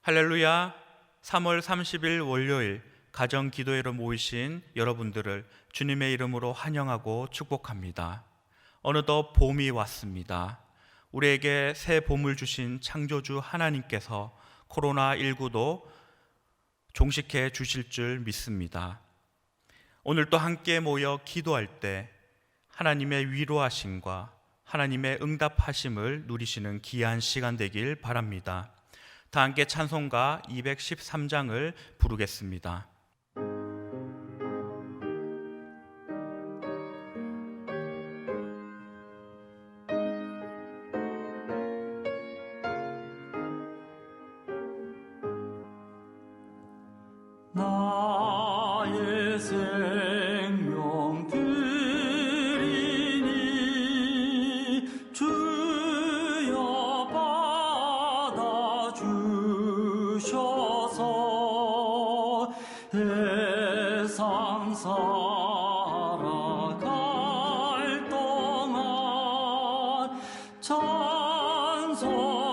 할렐루야. 3월 30일 월요일 가정 기도회로 모이신 여러분들을 주님의 이름으로 환영하고 축복합니다. 어느덧 봄이 왔습니다. 우리에게 새 봄을 주신 창조주 하나님께서 코로나19도 종식해 주실 줄 믿습니다. 오늘 또 함께 모여 기도할 때 하나님의 위로하심과 하나님의 응답하심을 누리시는 귀한 시간 되길 바랍니다. 다 함께 찬송가 213장을 부르겠습니다. 나의 생명 드리니 주여 받아주셔서 세상 살아갈 동안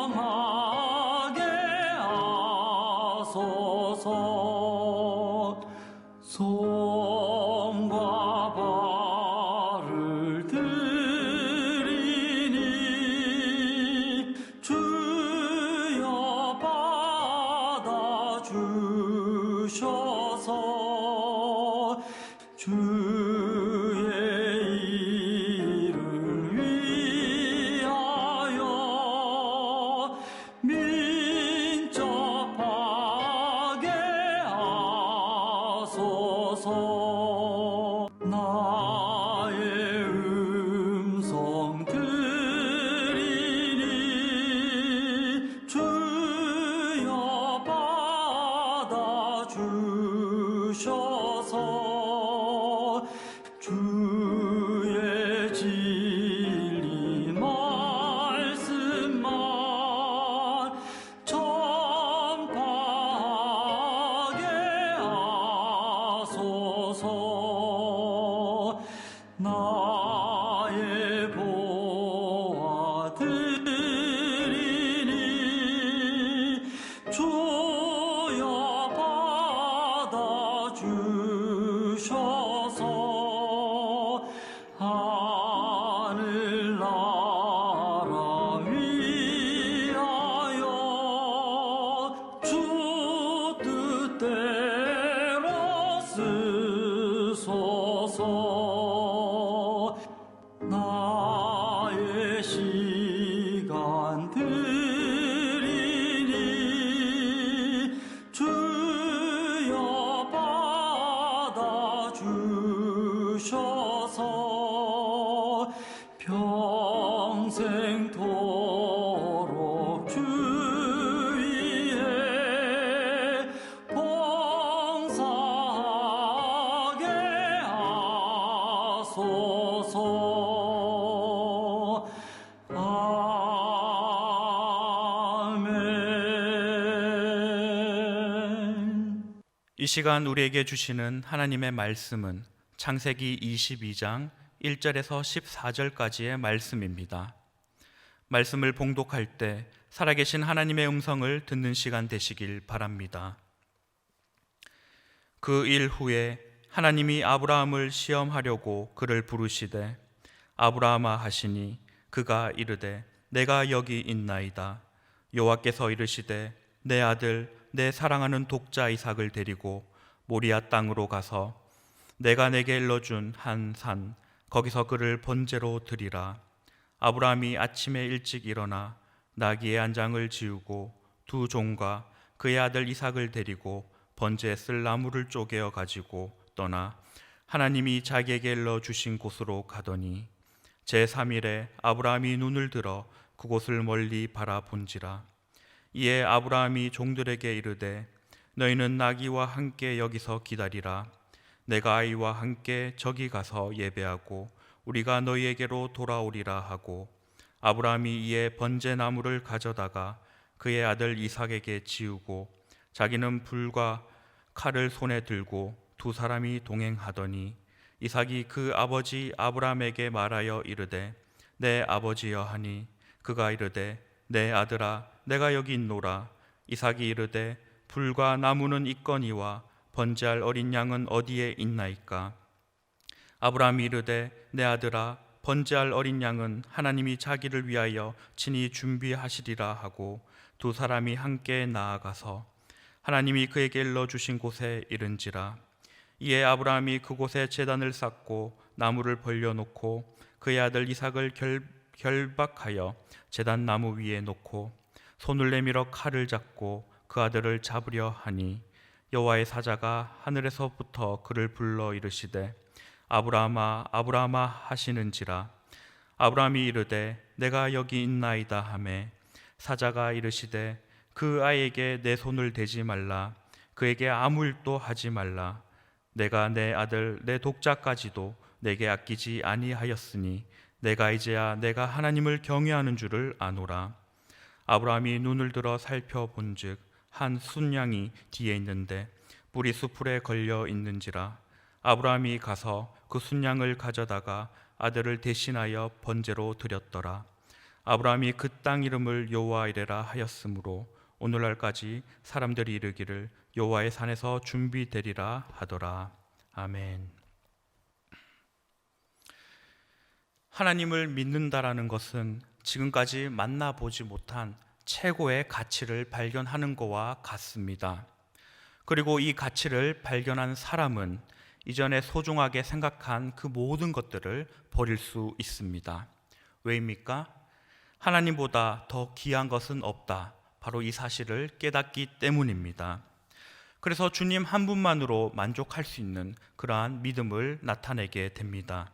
찬송하게 하소서. 손과 발을 드리니 주여 받아주셔서 주의 일을 위하여 민첩하게 하소서. 나의 음성 들으니 주여 받아주셔서 주의 진리 말씀만 전파하게 하소서. 나의 보아 드리니 주여 받아주셔서 하늘나라 위하여 주 뜻대로 쓰소서. 나의 시간 드리니 주여 받아주셔서 평생토록 주 위에 봉사하게 하소서. 아멘. 이 시간 우리에게 주시는 하나님의 말씀은 창세기 22장 1절에서 14절까지의 말씀입니다. 말씀을 봉독할 때 살아계신 하나님의 음성을 듣는 시간 되시길 바랍니다. 그 일 후에 하나님이 아브라함을 시험하려고 그를 부르시되 아브라함아 하시니 그가 이르되 내가 여기 있나이다. 여호와께서 이르시되 내 아들 내 사랑하는 독자 이삭을 데리고 모리아 땅으로 가서 내가 내게 일러준 한 산 거기서 그를 번제로 드리라. 아브라함이 아침에 일찍 일어나 나귀의 한 장을 지우고 두 종과 그의 아들 이삭을 데리고 번제에 쓸 나무를 쪼개어 가지고 떠나 하나님이 자기에게 일러 주신 곳으로 가더니 제3일에 아브라함이 눈을 들어 그곳을 멀리 바라본지라. 이에 아브라함이 종들에게 이르되 너희는 나귀와 함께 여기서 기다리라. 내가 아이와 함께 저기 가서 예배하고 우리가 너희에게로 돌아오리라 하고 아브라함이 이에 번제 나무를 가져다가 그의 아들 이삭에게 지우고 자기는 불과 칼을 손에 들고 두 사람이 동행하더니 이삭이 그 아버지 아브라함에게 말하여 이르되 내 아버지여 하니 그가 이르되 내 아들아 내가 여기 있노라. 이삭이 이르되 불과 나무는 있거니와 번제할 어린 양은 어디에 있나이까? 아브라함이 이르되 내 아들아 번제할 어린 양은 하나님이 자기를 위하여 친히 준비하시리라 하고 두 사람이 함께 나아가서 하나님이 그에게 일러주신 곳에 이른지라. 이에 아브라함이 그곳에 제단을 쌓고 나무를 벌려놓고 그의 아들 이삭을 결박하여 제단 나무 위에 놓고 손을 내밀어 칼을 잡고 그 아들을 잡으려 하니 여호와의 사자가 하늘에서부터 그를 불러 이르시되 아브라함아 아브라함아 하시는지라. 아브라함이 이르되 내가 여기 있나이다 하매 사자가 이르시되 그 아이에게 내 손을 대지 말라. 그에게 아무 일도 하지 말라. 내가 내 아들 내 독자까지도 내게 아끼지 아니하였으니 내가 이제야 내가 하나님을 경외하는 줄을 아노라. 아브라함이 눈을 들어 살펴본즉 한 순양이 뒤에 있는데 뿔이 수풀에 걸려 있는지라. 아브라함이 가서 그 순양을 가져다가 아들을 대신하여 번제로 드렸더라. 아브라함이 그 땅 이름을 여호와 이레라 하였으므로 오늘날까지 사람들이 이르기를 여호와의 산에서 준비되리라 하더라. 아멘. 하나님을 믿는다라는 것은 지금까지 만나보지 못한 최고의 가치를 발견하는 것과 같습니다. 그리고 이 가치를 발견한 사람은 이전에 소중하게 생각한 그 모든 것들을 버릴 수 있습니다. 왜입니까? 하나님보다 더 귀한 것은 없다. 바로 이 사실을 깨닫기 때문입니다. 그래서 주님 한 분만으로 만족할 수 있는 그러한 믿음을 나타내게 됩니다.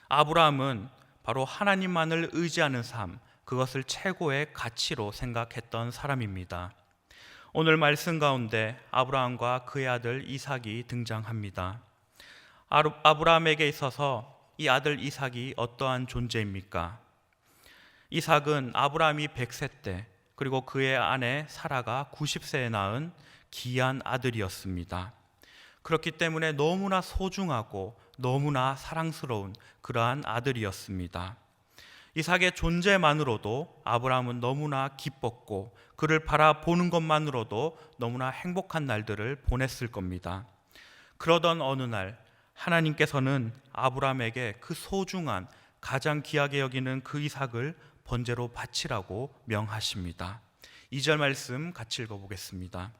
아브라함은 바로 하나님만을 의지하는 삶, 그것을 최고의 가치로 생각했던 사람입니다. 오늘 말씀 가운데 아브라함과 그의 아들 이삭이 등장합니다. 아브라함에게 있어서 이 아들 이삭이 어떠한 존재입니까? 이삭은 아브라함이 100세 때 그리고 그의 아내 사라가 90세에 낳은 귀한 아들이었습니다. 그렇기 때문에 너무나 소중하고 너무나 사랑스러운 그러한 아들이었습니다. 이삭의 존재만으로도 아브라함은 너무나 기뻤고 그를 바라보는 것만으로도 너무나 행복한 날들을 보냈을 겁니다. 그러던 어느 날 하나님께서는 아브라함에게 그 소중한 가장 귀하게 여기는 그 이삭을 번제로 바치라고 명하십니다. 2절 말씀 같이 읽어보겠습니다.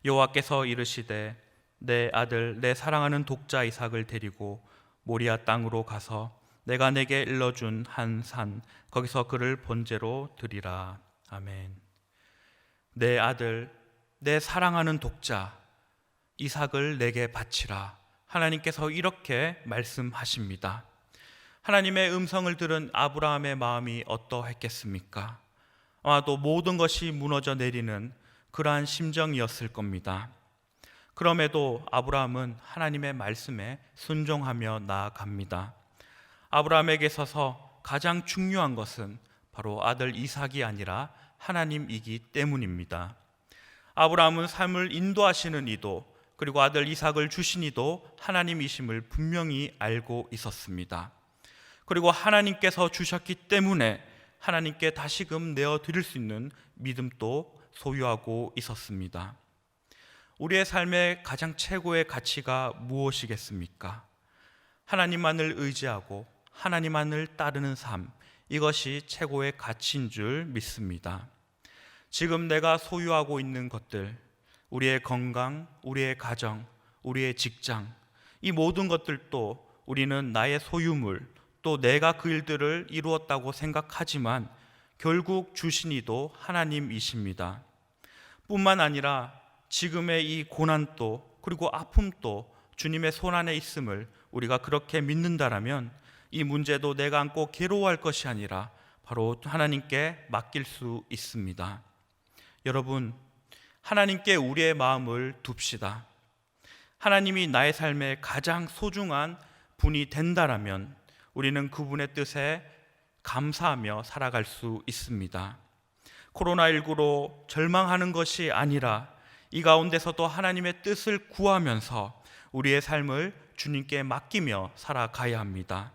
여호와께서 이르시되 내 아들 내 사랑하는 독자 이삭을 데리고 모리아 땅으로 가서 내가 내게 일러준 한 산 거기서 그를 번제로 드리라. 아멘. 내 아들 내 사랑하는 독자 이삭을 내게 바치라. 하나님께서 이렇게 말씀하십니다. 하나님의 음성을 들은 아브라함의 마음이 어떠했겠습니까? 아마도 모든 것이 무너져 내리는 그러한 심정이었을 겁니다. 그럼에도 아브라함은 하나님의 말씀에 순종하며 나아갑니다. 아브라함에게 있어서 가장 중요한 것은 바로 아들 이삭이 아니라 하나님이기 때문입니다. 아브라함은 삶을 인도하시는 이도 그리고 아들 이삭을 주신 이도 하나님이심을 분명히 알고 있었습니다. 그리고 하나님께서 주셨기 때문에 하나님께 다시금 내어드릴 수 있는 믿음도 소유하고 있었습니다. 우리의 삶의 가장 최고의 가치가 무엇이겠습니까? 하나님만을 의지하고 하나님만을 따르는 삶, 이것이 최고의 가치인 줄 믿습니다. 지금 내가 소유하고 있는 것들, 우리의 건강, 우리의 가정, 우리의 직장, 이 모든 것들도 우리는 나의 소유물, 또 내가 그 일들을 이루었다고 생각하지만 결국 주신 이도 하나님이십니다. 뿐만 아니라 지금의 이 고난도 그리고 아픔도 주님의 손안에 있음을 우리가 그렇게 믿는다라면 이 문제도 내가 안고 괴로워할 것이 아니라 바로 하나님께 맡길 수 있습니다. 여러분, 하나님께 우리의 마음을 둡시다. 하나님이 나의 삶에 가장 소중한 분이 된다라면 우리는 그분의 뜻에 감사하며 살아갈 수 있습니다. 코로나19로 절망하는 것이 아니라 이 가운데서도 하나님의 뜻을 구하면서 우리의 삶을 주님께 맡기며 살아가야 합니다.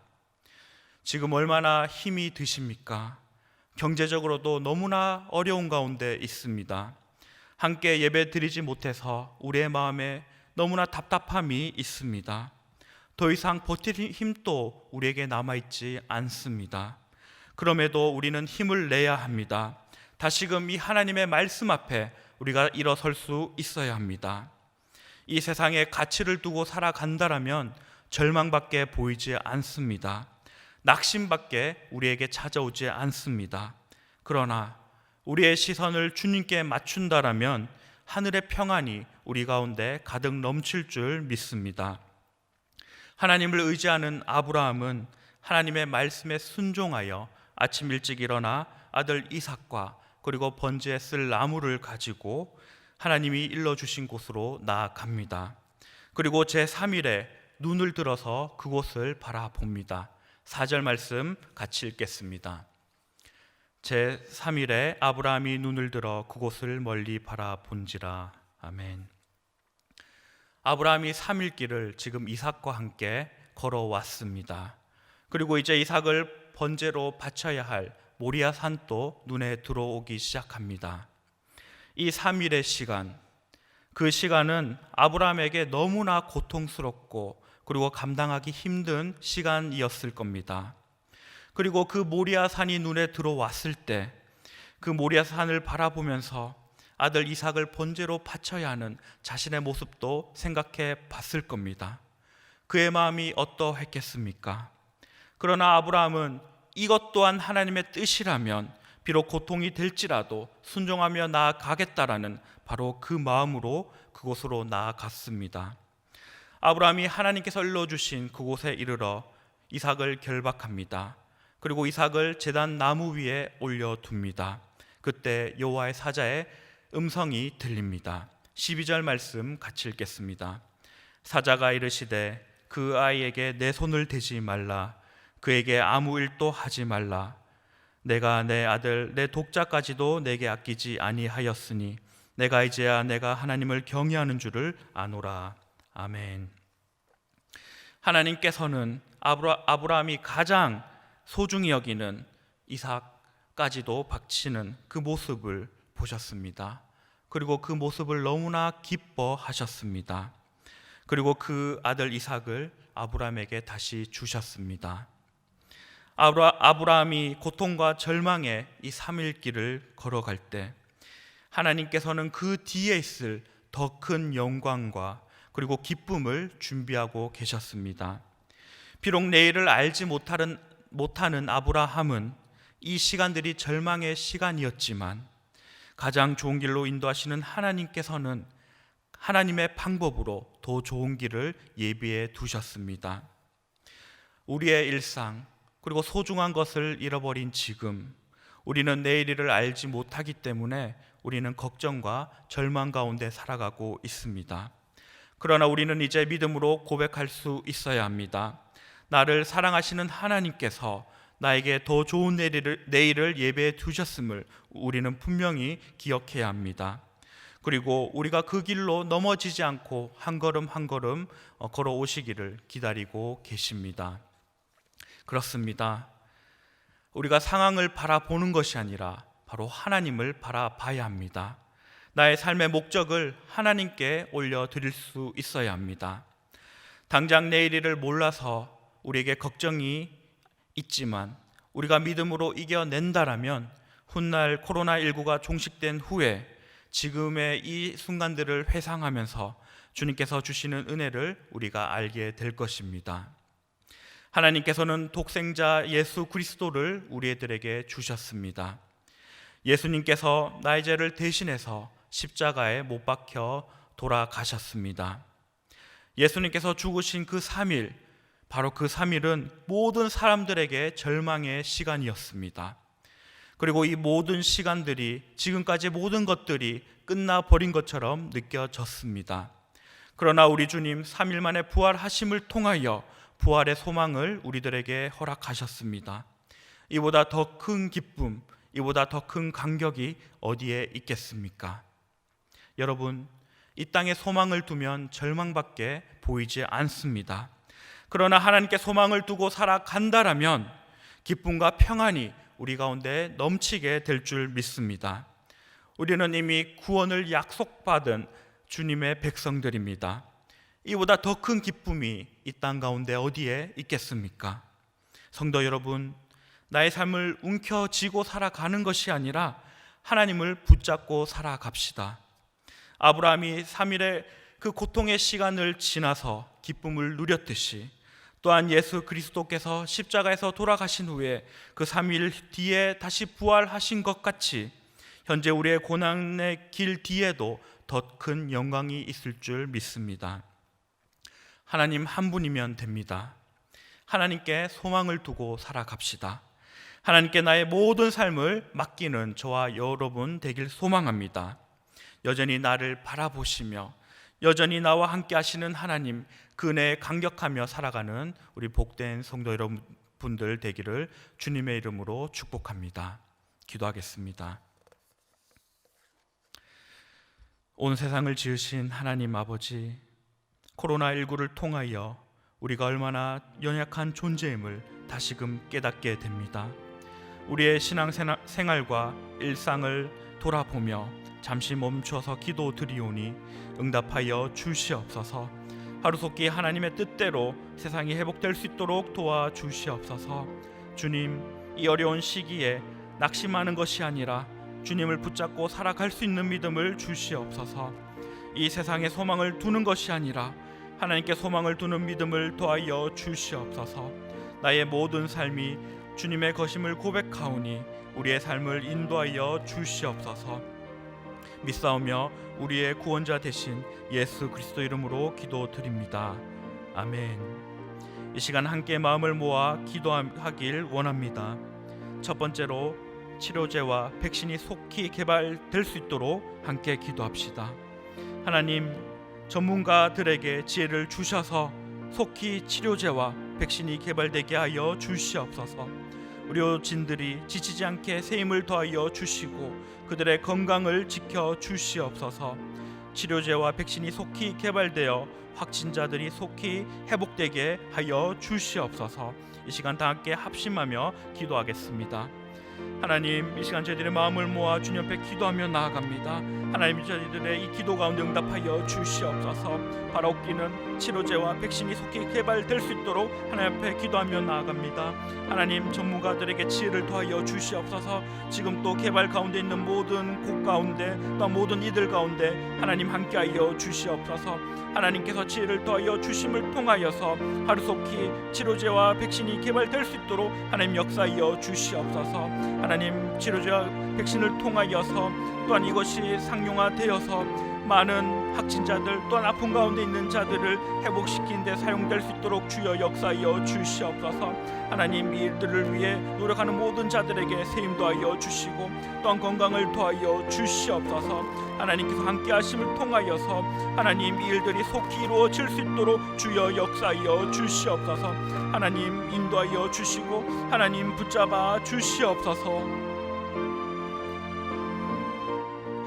지금 얼마나 힘이 드십니까? 경제적으로도 너무나 어려운 가운데 있습니다. 함께 예배 드리지 못해서 우리의 마음에 너무나 답답함이 있습니다. 더 이상 버틸 힘도 우리에게 남아있지 않습니다. 그럼에도 우리는 힘을 내야 합니다. 다시금 이 하나님의 말씀 앞에 우리가 일어설 수 있어야 합니다. 이 세상에 가치를 두고 살아간다라면 절망밖에 보이지 않습니다. 낙심밖에 우리에게 찾아오지 않습니다. 그러나 우리의 시선을 주님께 맞춘다라면 하늘의 평안이 우리 가운데 가득 넘칠 줄 믿습니다. 하나님을 의지하는 아브라함은 하나님의 말씀에 순종하여 아침 일찍 일어나 아들 이삭과 그리고 번제에 쓸 나무를 가지고 하나님이 일러주신 곳으로 나아갑니다. 그리고 제3일에 눈을 들어서 그곳을 바라봅니다. 4절 말씀 같이 읽겠습니다. 제3일에 아브라함이 눈을 들어 그곳을 멀리 바라본지라. 아멘. 아브라함이 3일 길을 지금 이삭과 함께 걸어왔습니다. 그리고 이제 이삭을 번제로 바쳐야 할 모리아 산도 눈에 들어오기 시작합니다. 이 3일의 시간, 그 시간은 아브라함에게 너무나 고통스럽고 그리고 감당하기 힘든 시간이었을 겁니다. 그리고 그 모리아 산이 눈에 들어왔을 때 그 모리아 산을 바라보면서 아들 이삭을 번제로 바쳐야 하는 자신의 모습도 생각해 봤을 겁니다. 그의 마음이 어떠했겠습니까? 그러나 아브라함은 이것 또한 하나님의 뜻이라면 비록 고통이 될지라도 순종하며 나아가겠다라는 바로 그 마음으로 그곳으로 나아갔습니다. 아브라함이 하나님께서 일러주신 그곳에 이르러 이삭을 결박합니다. 그리고 이삭을 제단 나무 위에 올려둡니다. 그때 여호와의 사자의 음성이 들립니다. 12절 말씀 같이 읽겠습니다. 사자가 이르시되 그 아이에게 내 손을 대지 말라. 그에게 아무 일도 하지 말라. 내가 내 아들 내 독자까지도 내게 아끼지 아니하였으니 내가 이제야 내가 하나님을 경외하는 줄을 아노라. 아멘. 하나님께서는 아브라함이 가장 소중히 여기는 이삭까지도 바치는 그 모습을 보셨습니다. 그리고 그 모습을 너무나 기뻐하셨습니다. 그리고 그 아들 이삭을 아브라함에게 다시 주셨습니다. 아브라함이 고통과 절망의 이 3일 길을 걸어갈 때 하나님께서는 그 뒤에 있을 더 큰 영광과 그리고 기쁨을 준비하고 계셨습니다. 비록 내일을 알지 못하는 아브라함은 이 시간들이 절망의 시간이었지만 가장 좋은 길로 인도하시는 하나님께서는 하나님의 방법으로 더 좋은 길을 예비해 두셨습니다. 우리의 일상 그리고 소중한 것을 잃어버린 지금 우리는 내일 일을 알지 못하기 때문에 우리는 걱정과 절망 가운데 살아가고 있습니다. 그러나 우리는 이제 믿음으로 고백할 수 있어야 합니다. 나를 사랑하시는 하나님께서 나에게 더 좋은 내일을 예배해 두셨음을 우리는 분명히 기억해야 합니다. 그리고 우리가 그 길로 넘어지지 않고 한 걸음 한 걸음 걸어오시기를 기다리고 계십니다. 그렇습니다. 우리가 상황을 바라보는 것이 아니라 바로 하나님을 바라봐야 합니다. 나의 삶의 목적을 하나님께 올려드릴 수 있어야 합니다. 당장 내일 일을 몰라서 우리에게 걱정이 있지만 우리가 믿음으로 이겨낸다라면 훗날 코로나19가 종식된 후에 지금의 이 순간들을 회상하면서 주님께서 주시는 은혜를 우리가 알게 될 것입니다. 하나님께서는 독생자 예수 그리스도를 우리들에게 주셨습니다. 예수님께서 나의 죄를 대신해서 십자가에 못 박혀 돌아가셨습니다. 예수님께서 죽으신 그 3일, 바로 그 3일은 모든 사람들에게 절망의 시간이었습니다. 그리고 이 모든 시간들이 지금까지 모든 것들이 끝나버린 것처럼 느껴졌습니다. 그러나 우리 주님 3일 만에 부활하심을 통하여 부활의 소망을 우리들에게 허락하셨습니다. 이보다 더 큰 기쁨, 이보다 더 큰 감격이 어디에 있겠습니까? 여러분, 이 땅에 소망을 두면 절망밖에 보이지 않습니다. 그러나 하나님께 소망을 두고 살아간다라면 기쁨과 평안이 우리 가운데 넘치게 될 줄 믿습니다. 우리는 이미 구원을 약속받은 주님의 백성들입니다. 이보다 더 큰 기쁨이 이 땅 가운데 어디에 있겠습니까? 성도 여러분, 나의 삶을 움켜쥐고 살아가는 것이 아니라 하나님을 붙잡고 살아갑시다. 아브라함이 3일의 그 고통의 시간을 지나서 기쁨을 누렸듯이, 또한 예수 그리스도께서 십자가에서 돌아가신 후에 그 3일 뒤에 다시 부활하신 것 같이 현재 우리의 고난의 길 뒤에도 더 큰 영광이 있을 줄 믿습니다. 하나님 한 분이면 됩니다. 하나님께 소망을 두고 살아갑시다. 하나님께 나의 모든 삶을 맡기는 저와 여러분 되길 소망합니다. 여전히 나를 바라보시며 여전히 나와 함께 하시는 하나님, 그 은혜에 감격하며 살아가는 우리 복된 성도 여러분들 되기를 주님의 이름으로 축복합니다. 기도하겠습니다. 온 세상을 지으신 하나님 아버지, 코로나19를 통하여 우리가 얼마나 연약한 존재임을 다시금 깨닫게 됩니다. 우리의 신앙생활과 일상을 돌아보며 잠시 멈춰서 기도드리오니 응답하여 주시옵소서. 하루속히 하나님의 뜻대로 세상이 회복될 수 있도록 도와주시옵소서. 주님, 이 어려운 시기에 낙심하는 것이 아니라 주님을 붙잡고 살아갈 수 있는 믿음을 주시옵소서. 이 세상에 소망을 두는 것이 아니라 하나님께 소망을 두는 믿음을 더하여 주시옵소서. 나의 모든 삶이 주님의 것임을 고백하오니 우리의 삶을 인도하여 주시옵소서. 믿사오며 우리의 구원자 되신 예수 그리스도 이름으로 기도드립니다. 아멘. 이 시간 함께 마음을 모아 기도하길 원합니다. 첫 번째로 치료제와 백신이 속히 개발될 수 있도록 함께 기도합시다. 하나님, 전문가들에게 지혜를 주셔서 속히 치료제와 백신이 개발되게 하여 주시옵소서. 의료진들이 지치지 않게 새 힘을 더하여 주시고 그들의 건강을 지켜 주시옵소서. 치료제와 백신이 속히 개발되어 확진자들이 속히 회복되게 하여 주시옵소서. 이 시간 다 함께 합심하며 기도하겠습니다. 하나님, 이 시간 저희들의 마음을 모아 주님 앞에 기도하며 나아갑니다. 하나님, 저희들의 이 기도 가운데 응답하여 주시옵소서. 바라옵기는 치료제와 백신이 속히 개발될 수 있도록 하나님 앞에 기도하며 나아갑니다. 하나님, 전문가들에게 지혜를 더하여 주시옵소서. 지금 또 개발 가운데 있는 모든 곳 가운데, 또 모든 이들 가운데 하나님 함께하여 주시옵소서. 하나님께서 지혜를 더하여 주심을 통하여서 하루속히 치료제와 백신이 개발될 수 있도록 하나님 역사하여 주시옵소서. 하나님, 치료제와 백신을 통하여서 또한 이것이 상용화되어서 많은 확진자들 또한 아픔 가운데 있는 자들을 회복시키는 데 사용될 수 있도록 주여 역사하여 주시옵소서. 하나님, 이 일들을 위해 노력하는 모든 자들에게 새 힘 더하여 주시고 또한 건강을 더하여 주시옵소서. 하나님께서 함께 하심을 통하여서 하나님, 이 일들이 속히 이루어질 수 있도록 주여 역사하여 주시옵소서. 하나님, 인도하여 주시고 하나님 붙잡아 주시옵소서.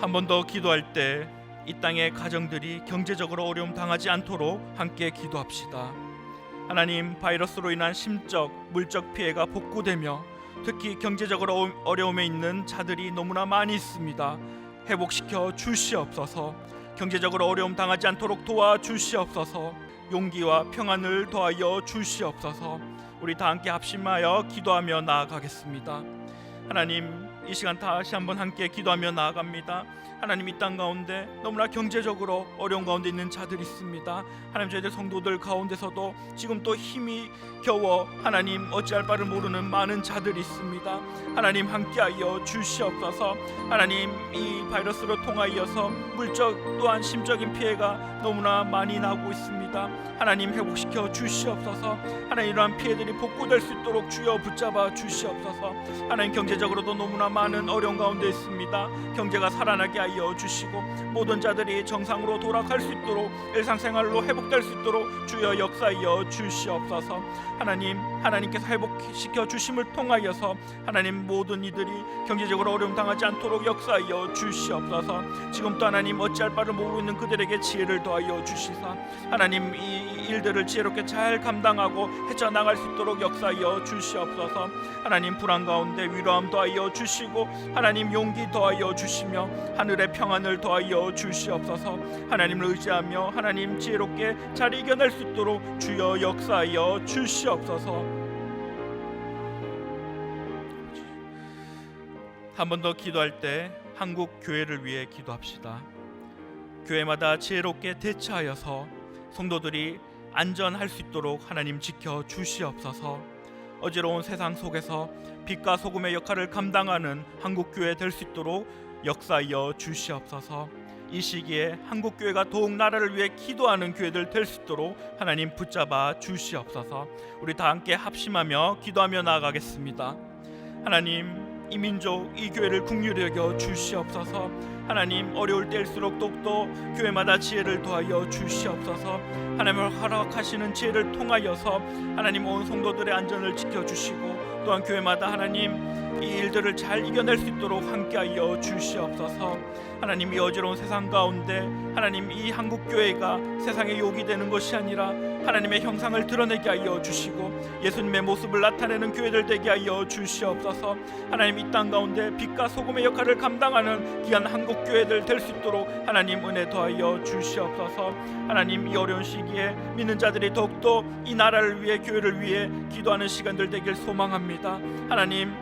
한 번 더 기도할 때 이 땅의 가정들이 경제적으로 어려움 당하지 않도록 함께 기도합시다. 하나님, 바이러스로 인한 심적, 물적 피해가 복구되며 특히 경제적으로 어려움에 있는 자들이 너무나 많이 있습니다. 회복시켜 주시옵소서. 경제적으로 어려움 당하지 않도록 도와주시옵소서. 용기와 평안을 더하여 주시옵소서. 우리 다 함께 합심하여 기도하며 나아가겠습니다. 하나님, 이 시간 다시 한번 함께 기도하며 나아갑니다. 하나님, 이 땅 가운데 너무나 경제적으로 어려운 가운데 있는 자들이 있습니다. 하나님, 저희들 성도들 가운데서도 지금 또 힘이 겨워 하나님 어찌할 바를 모르는 많은 자들이 있습니다. 하나님, 함께하여 주시옵소서. 하나님, 이 바이러스로 통하여서 물적 또한 심적인 피해가 너무나 많이 나고 있습니다. 하나님, 회복시켜 주시옵소서. 하나님, 이러한 피해들이 복구될 수 있도록 주여 붙잡아 주시옵소서. 하나님, 경제적으로도 너무나 많은 어려움 가운데 있습니다. 경제가 살아나게 하여 주시고 모든 자들이 정상으로 돌아갈 수 있도록 일상생활로 회복될 수 있도록 주여 역사하여 주시옵소서. 하나님께서 회복시켜 주심을 통하여서 하나님 모든 이들이 경제적으로 어려움 당하지 않도록 역사하여 주시옵소서. 지금도 하나님 어찌할 바를 모르고 있는 그들에게 지혜를 더하여 주시사 하나님 이 일들을 지혜롭게 잘 감당하고 헤쳐나갈 수 있도록 역사하여 주시옵소서. 하나님 불안 가운데 위로함 더하여 주시고 하나님 용기 더하여 주시며 하늘의 평안을 더하여 주시옵소서. 하나님을 의지하며 하나님 지혜롭게 잘 이겨낼 수 있도록 주여 역사하여 주시옵소서. 한 번 더 기도할 때 한국 교회를 위해 기도합시다. 교회마다 지혜롭게 대처하여서 성도들이 안전할 수 있도록 하나님 지켜 주시옵소서. 어지러운 세상 속에서 빛과 소금의 역할을 감당하는 한국 교회 될 수 있도록 역사하여 주시옵소서. 이 시기에 한국 교회가 더욱 나라를 위해 기도하는 교회들 될 수 있도록 하나님 붙잡아 주시옵소서. 우리 다 함께 합심하며 기도하며 나아가겠습니다. 하나님 이 민족 이 교회를 긍휼히 여겨 주시옵소서. 하나님 어려울 때일수록 더욱더 교회마다 지혜를 더하여 주시옵소서. 하나님을 허락하시는 지혜를 통하여서 하나님 온 성도들의 안전을 지켜주시고 또한 교회마다 하나님 이 일들을 잘 이겨낼 수 있도록 함께하여 주시옵소서. 하나님 이 어지러운 세상 가운데 하나님 이 한국교회가 세상의 욕이 되는 것이 아니라 하나님의 형상을 드러내게 하여 주시고 예수님의 모습을 나타내는 교회들 되게 하여 주시옵소서. 하나님 이 땅 가운데 빛과 소금의 역할을 감당하는 귀한 한국교회들 될 수 있도록 하나님 은혜 더하여 주시옵소서. 하나님 이 어려운 시기에 믿는 자들이 더욱더 이 나라를 위해 교회를 위해 기도하는 시간들 되길 소망합니다. 하나님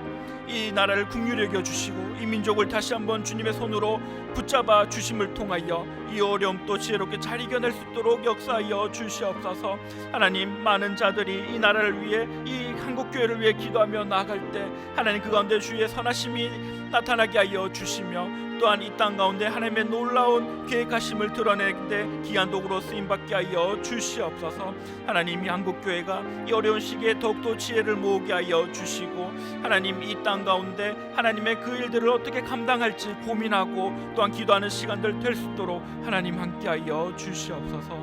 이 나라를 긍휼히 여겨 주시고 이 민족을 다시 한번 주님의 손으로 붙잡아 주심을 통하여 이 어려움도 지혜롭게 잘 이겨낼 수 있도록 역사하여 주시옵소서. 하나님 많은 자들이 이 나라를 위해 이 한국교회를 위해 기도하며 나아갈 때 하나님 그 가운데 주의 선하심이 나타나게 하여 주시며 또한 이 땅 가운데 하나님의 놀라운 계획하심을 드러내는데 귀한 도구로 쓰임받게 하여 주시옵소서. 하나님 이 한국교회가 이 어려운 시기에 더욱더 지혜를 모으게 하여 주시고 하나님 이 땅 가운데 하나님의 그 일들을 어떻게 감당할지 고민하고 또한 기도하는 시간들 될 수 있도록 하나님 함께하여 주시옵소서.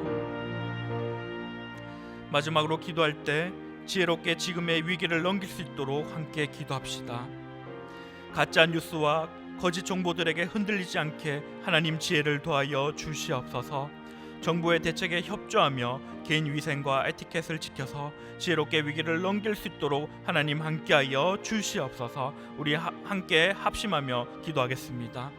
마지막으로 기도할 때 지혜롭게 지금의 위기를 넘길 수 있도록 함께 기도합시다. 가짜 뉴스와 거짓 정보들에게 흔들리지 않게 하나님 지혜를 더하여 주시옵소서. 정부의 대책에 협조하며 개인 위생과 에티켓을 지켜서 지혜롭게 위기를 넘길 수 있도록 하나님 함께하여 주시옵소서. 우리 함께 합심하며 기도하겠습니다.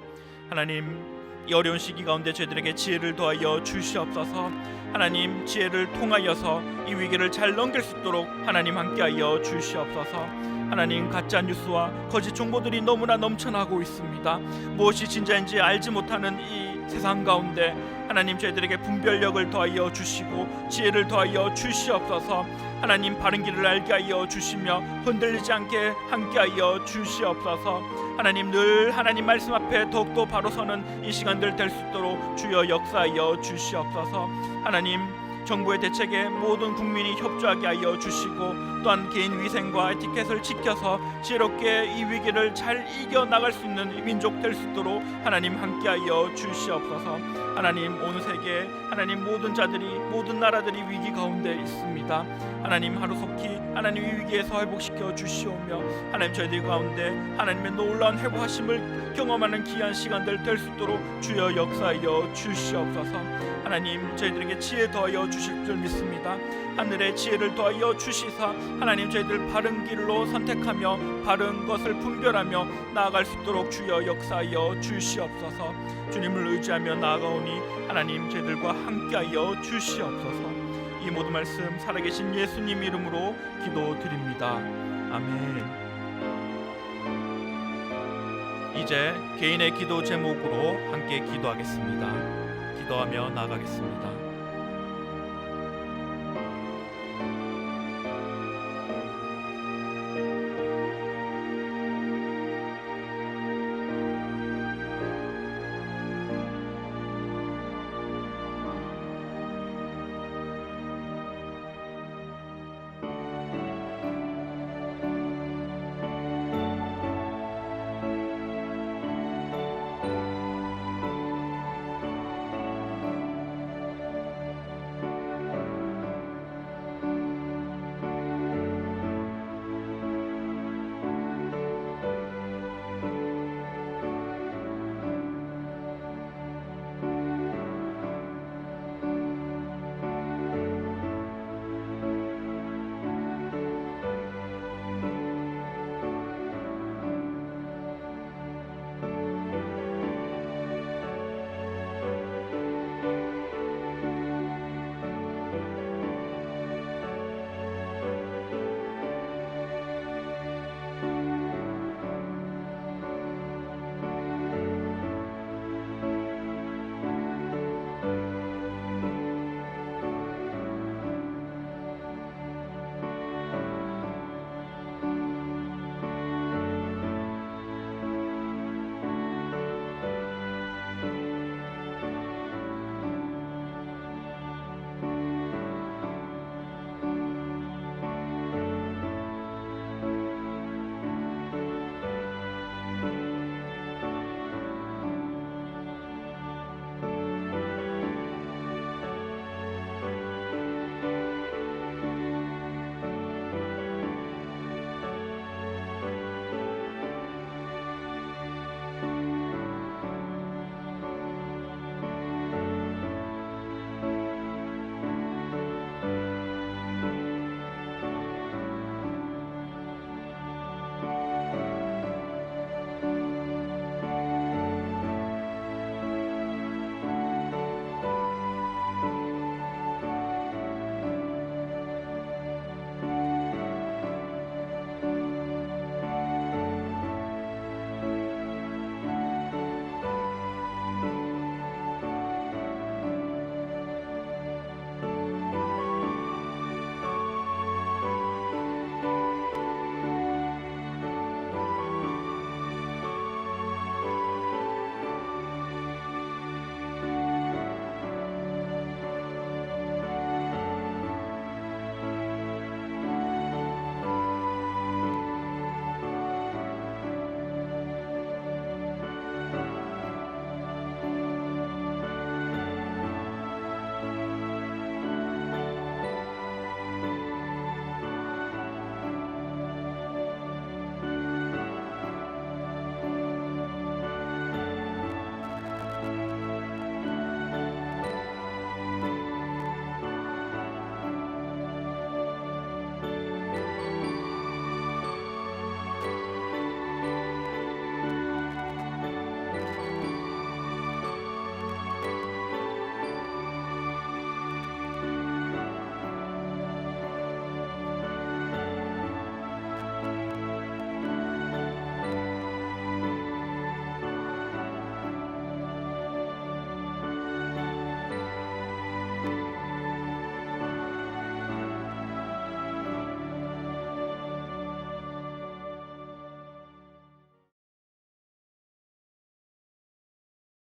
하나님 이 어려운 시기 가운데 저희들에게 지혜를 더하여 주시옵소서. 하나님 지혜를 통하여서 이 위기를 잘 넘길 수 있도록 하나님 함께하여 주시옵소서. 하나님 가짜 뉴스와 거짓 정보들이 너무나 넘쳐나고 있습니다. 무엇이 진짜인지 알지 못하는 이 세상 가운데 하나님 저희들에게 분별력을 더하여 주시고 지혜를 더하여 주시옵소서. 하나님 바른 길을 알게 하여 주시며 흔들리지 않게 함께하여 주시옵소서. 하나님 늘 하나님 말씀 앞에 더욱더 바로 서는 이 시간들 될 수 있도록 주여 역사하여 주시옵소서. 하나님 정부의 대책에 모든 국민이 협조하게 하여 주시고 또한 개인 위생과 에티켓을 지켜서 지혜롭게 이 위기를 잘 이겨나갈 수 있는 민족 될 수 있도록 하나님 함께하여 주시옵소서. 하나님 온 세계 하나님 모든 자들이 모든 나라들이 위기 가운데 있습니다. 하나님 하루속히 하나님 이 위기에서 회복시켜 주시오며 하나님 저희들 가운데 하나님의 놀라운 회복하심을 경험하는 귀한 시간들 될 수 있도록 주여 역사하여 주시옵소서. 하나님 저희들에게 지혜 더하여 주실 줄 믿습니다. 하늘의 지혜를 더하여 주시사 하나님 저희들 바른 길로 선택하며 바른 것을 분별하며 나아갈 수 있도록 주여 역사하여 주시옵소서. 주님을 의지하며 나아가오니 하나님 저희들과 함께하여 주시옵소서. 이 모든 말씀 살아계신 예수님 이름으로 기도드립니다. 아멘. 이제 개인의 기도 제목으로 함께 기도하겠습니다. 기도하며 나아가겠습니다.